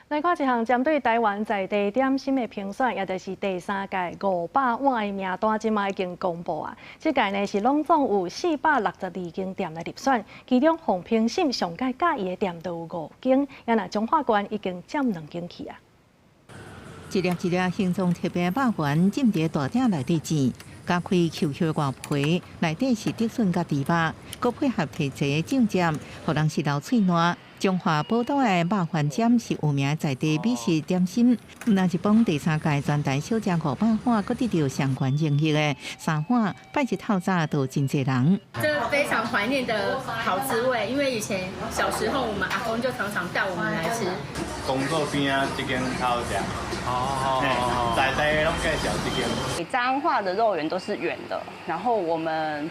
来看一项针对台湾在地点心的评选，也就是第3届500碗的名单，即卖已经公布啊。这届呢是拢总有462间店来入选，其中红评审上届介意的店都有5间，也那中华关已经占2间去啊。一粒一粒形状特别肉圆浸伫大鼎内底煎，加开 QQ 外皮，内底是竹笋甲猪肉，佮配合提侪酱汁，互人是流脆烂。中华宝岛的肉圆尖是有名在地美食点心。那日本第3届全台小食500碗，佮得到上悬荣誉的3碗，拜一透早都真侪人。这非常怀念的好滋味，因为以前小时候我们阿公就常常带我们来吃。工作边啊，这间超食。在地拢介绍这间。彰化的肉圆都是圆的，然后我们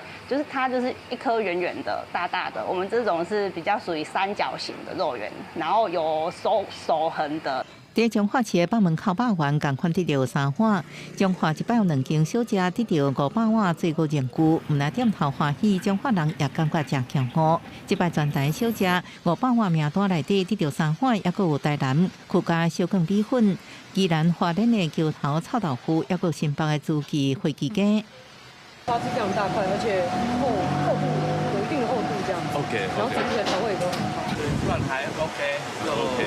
它就是一颗圆圆的、大大的。我们这种是比较属于三角形的肉圆，然后有手痕的。在彰化市的北门口肉圆，共款得到3碗。彰化一摆有2间小食得到500碗，最高认据，唔但点头欢喜，彰化人也感觉真强好。这摆全台小食500碗名单内底得到3碗，也佫有台南客家小卷米粉、宜兰花莲的桥头臭豆腐，也佫新北的朱记火鸡鸡。花枝非常大块，而且厚度有一定的厚度这样。OK。然后整体的调味都很好。算还 OK， 就 OK。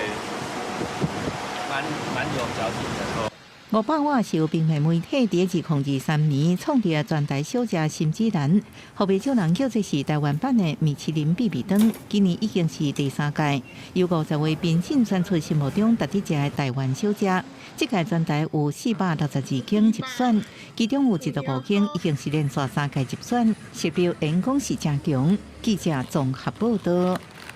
蛮有嚼劲的。500碗是由平面媒体伫2023年创立全台小食新指南，后袂少人叫这是台湾版的米其林必比登。今年已经是第3届，有50位评审选出心目中值得食的台湾小食。这届全台有462间入选，其中有15间已经是连续3届入选，实表员工是真强。记者综合报道。